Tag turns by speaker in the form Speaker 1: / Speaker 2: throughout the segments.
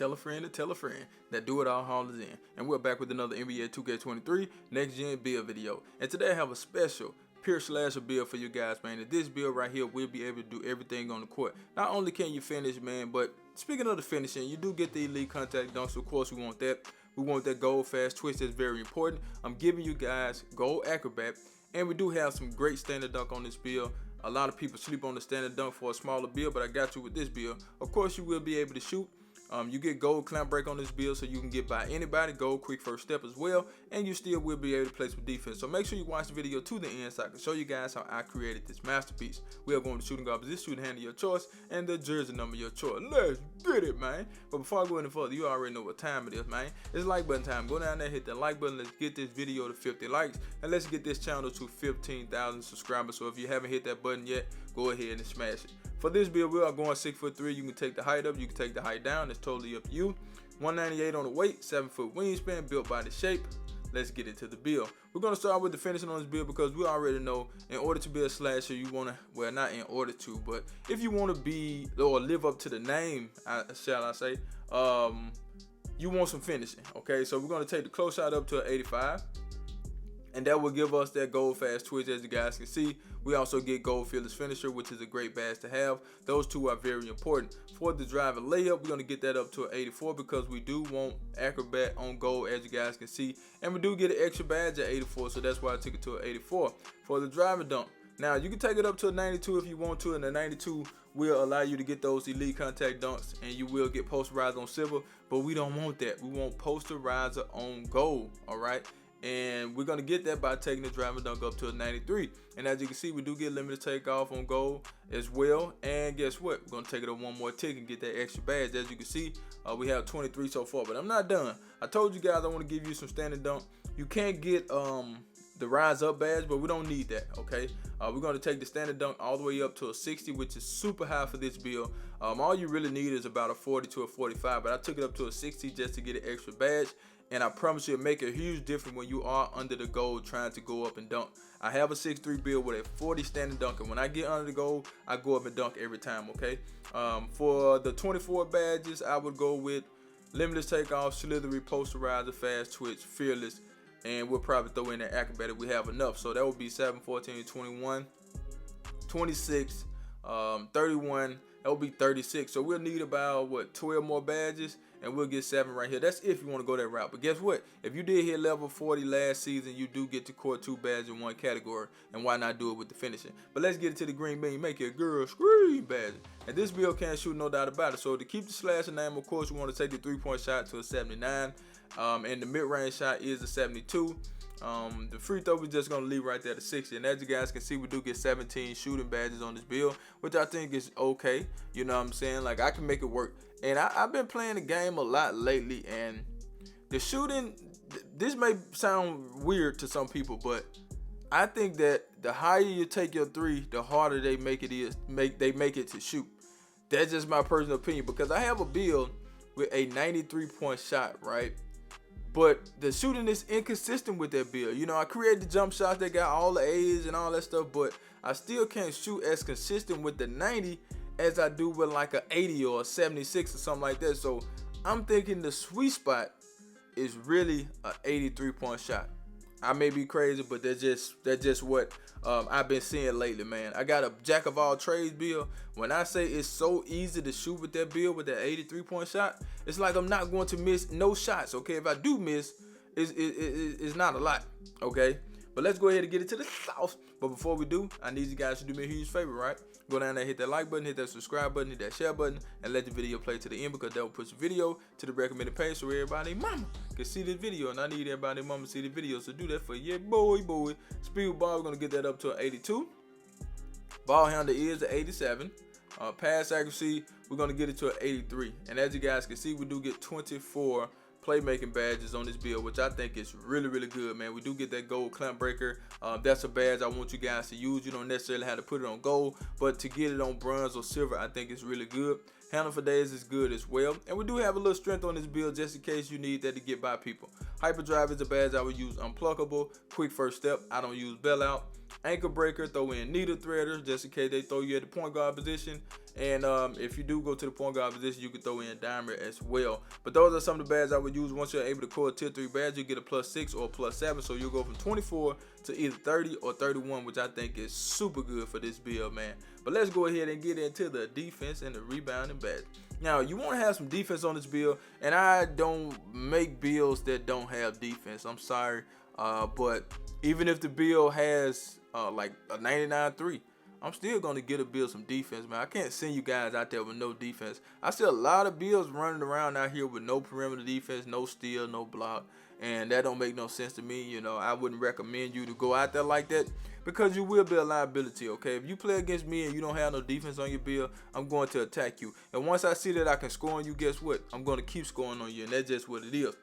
Speaker 1: tell a friend to tell a friend that Do It All Haul is in. And we're back with another NBA 2K23 Next Gen build video. And today I have a special pure slasher build for you guys, man. And this build right here will be able to do everything on the court. Not only can you finish, man, but speaking of the finishing, you do get the elite contact dunks. Of course, we want that. We want that gold fast twitch. That's very important. I'm giving you guys gold acrobat, and we do have some great standard dunk on this build. A lot of people sleep on the standard dunk for a smaller build, but I got you with this build. Of course, you will be able to shoot. You get gold clamp break on this build, so you can get by anybody, gold quick first step as well, and you still will be able to play some defense. So make sure you watch the video to the end so I can show you guys how I created this masterpiece. We are going to shooting guard position, shooting hand of your choice, and the jersey number of your choice. Let's get it, man. But before I go any further, you already know what time it is, man. It's like button time. Go down there, hit that like button. Let's get this video to 50 likes, and let's get this channel to 15,000 subscribers. So if you haven't hit that button yet, go ahead and smash it. For this build, we are going 6'3". You can take the height up, you can take the height down. It's totally up to you. 198 on the weight, 7-foot wingspan, built by the shape. Let's get into the build. We're going to start with the finishing on this build because we already know in order to be a slasher, you want to, well, not in order to, but if you want to be or live up to the name, shall I say, you want some finishing, okay? So we're going to take the close shot up to an 85. And that will give us that gold fast twitch. As you guys can see, we also get gold fearless finisher, which is a great badge to have. Those two are very important. For the drive and layup, we're going to get that up to an 84 because we do want acrobat on gold, as you guys can see. And we do get an extra badge at 84, so that's why I took it to an 84. For the drive and dunk, now you can take it up to a 92 if you want to, and the 92 will allow you to get those elite contact dunks, and you will get posterizer on silver, but we don't want that. We want posterizer on gold, all right? And we're going to get that by taking the drive and dunk up to a 93. And as you can see, we do get limited takeoff on gold as well. And guess what? We're going to take it up one more tick and get that extra badge. As you can see, we have 23 so far, but I'm not done. I told you guys I want to give you some standard dunk. You can't get the rise up badge, but we don't need that, okay? We're going to take the standard dunk all the way up to a 60, which is super high for this build. All you really need is about a 40 to a 45, but I took it up to a 60 just to get an extra badge. And I promise you, it'll make a huge difference when you are under the gold trying to go up and dunk. I have a 6'3" build with a 40 standing dunk, and when I get under the gold, I go up and dunk every time, okay? For the 24 badges, I would go with limitless takeoff, slithery, posterizer, fast twitch, fearless, and we'll probably throw in that acrobat if we have enough. So that would be 7, 14, 21, 26, 31. That would be 36. So we'll need about, what, 12 more badges, and we'll get 7 right here. That's if you want to go that route. But guess what? If you did hit level 40 last season, you do get to core 2 badges in one category. And why not do it with the finishing? But let's get into the green bean. Make your girl scream badge. And this build can't shoot, no doubt about it. So to keep the slasher name, of course, you want to take the 3-point shot to a 79. And the mid-range shot is a 72. The free throw, we're just going to leave right there to 60. And as you guys can see, we do get 17 shooting badges on this build, which I think is okay. You know what I'm saying? Like, I can make it work. And I've been playing the game a lot lately, and the shooting, this may sound weird to some people, but I think that the higher you take your 3, the harder they make it to shoot. That's just my personal opinion, because I have a build with a 93-point shot, right? But the shooting is inconsistent with that build. You know, I created the jump shots that got all the A's and all that stuff, but I still can't shoot as consistent with the 90 as I do with like a 80 or a 76 or something like that. So I'm thinking the sweet spot is really a 83-point shot. I may be crazy, but that's just what I've been seeing lately, man. I got a jack of all trades build. When I say it's so easy to shoot with that build, with that 83-point shot, it's like I'm not going to miss no shots, okay? If I do miss, it's not a lot, okay? But let's go ahead and get into the sauce. But before we do, I need you guys to do me a huge favor, right? Go down there, hit that like button, hit that subscribe button, hit that share button, and let the video play to the end, because that will push the video to the recommended page so everybody mama can see this video. And I need everybody mama to see the video, so do that for you, boy. Speed ball, we're going to get that up to an 82. Ball handle is an 87. Pass accuracy, we're going to get it to an 83. And as you guys can see, we do get 24 playmaking badges on this build, which I think is really, really good, man. We do get that gold clamp breaker. That's a badge I want you guys to use. You don't necessarily have to put it on gold, but to get it on bronze or silver, I think it's really good. Handle for days is good as well. And we do have a little strength on this build just in case you need that to get by people. Hyperdrive is a badge I would use unpluckable. Quick first step, I don't use bailout. Ankle breaker, throw in needle threader just in case they throw you at the point guard position. And if you do go to the point guard position, you can throw in dimer as well. But those are some of the badges I would use. Once you're able to core tier 3 badge, you get a +6 or a +7. So you'll go from 24 to either 30 or 31, which I think is super good for this build, man. But let's go ahead and get into the defense and the rebounding badge. Now, you want to have some defense on this build, and I don't make builds that don't have defense. I'm sorry, but even if the build has like a 99-3, I'm still going to get a build some defense, man. I can't send you guys out there with no defense. I see a lot of builds running around out here with no perimeter defense, no steal, no block, and that don't make no sense to me. You know, I wouldn't recommend you to go out there like that because you will be a liability, okay? If you play against me and you don't have no defense on your build, I'm going to attack you. And once I see that I can score on you, guess what? I'm going to keep scoring on you, and that's just what it is.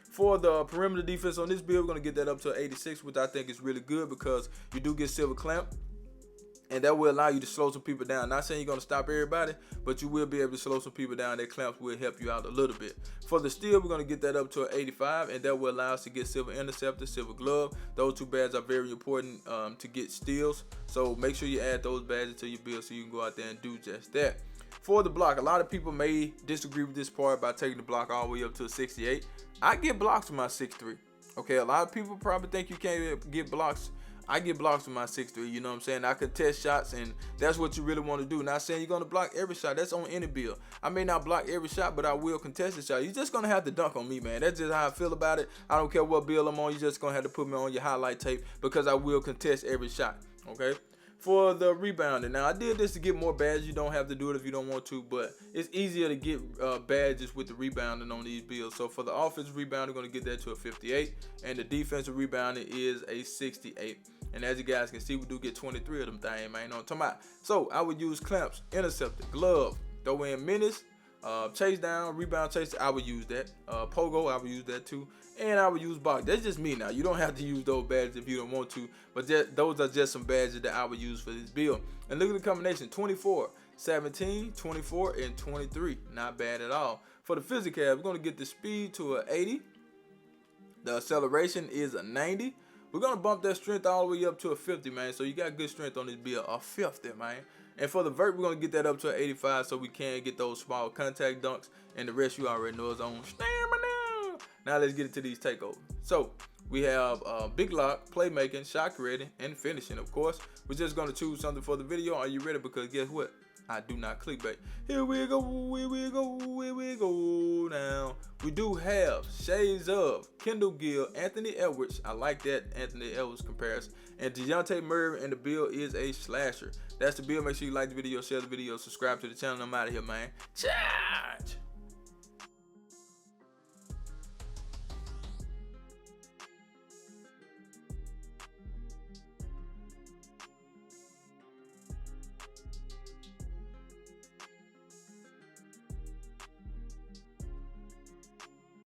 Speaker 1: For the perimeter defense on this build, we're going to get that up to 86, which I think is really good because you do get silver clamp. And that will allow you to slow some people down. Not saying you're going to stop everybody, but you will be able to slow some people down. That clamps will help you out a little bit. For the steal, we're going to get that up to an 85, and that will allow us to get silver interceptor, silver glove. Those two badges are very important to get steals. So make sure you add those badges to your build so you can go out there and do just that. For the block, a lot of people may disagree with this part by taking the block all the way up to a 68. I get blocks with my 6'3". Okay, a lot of people probably think you can't get blocks. I get blocks with my 6'3", you know what I'm saying? I contest shots, and that's what you really want to do. Not saying you're going to block every shot. That's on any build. I may not block every shot, but I will contest the shot. You're just going to have to dunk on me, man. That's just how I feel about it. I don't care what build I'm on. You're just going to have to put me on your highlight tape because I will contest every shot, okay? For the rebounding, now I did this to get more badges. You don't have to do it if you don't want to, but it's easier to get badges with the rebounding on these builds. So for the offensive rebounding, we're going to get that to a 58, and the defensive rebounding is a 68. And as you guys can see, we do get 23 of them things, man. You know what I'm talking about? So I would use clamps, interceptor, glove, throw in menace, chase down, rebound chase. I would use that. Pogo, I would use that too. And I would use box. That's just me now. You don't have to use those badges if you don't want to. But those are just some badges that I would use for this build. And look at the combination. 24, 17, 24, and 23. Not bad at all. For the physical, we're going to get the speed to an 80. The acceleration is a 90. We're going to bump that strength all the way up to a 50, man. So you got good strength on this build. A 50, man. And for the vert, we're going to get that up to an 85 so we can get those small contact dunks. And the rest you already know is on stamina. Now let's get into these takeovers. So we have big lock, playmaking, shot creating, and finishing, of course. We're just going to choose something for the video. Are you ready? Because guess what? I do not clickbait. Here we go, here we go, here we go now. We do have shades of Kendall Gill, Anthony Edwards. I like that Anthony Edwards comparison. And DeJounte Murray, and the build is a slasher. That's the build. Make sure you like the video, share the video, subscribe to the channel. I'm out of here, man. Charge!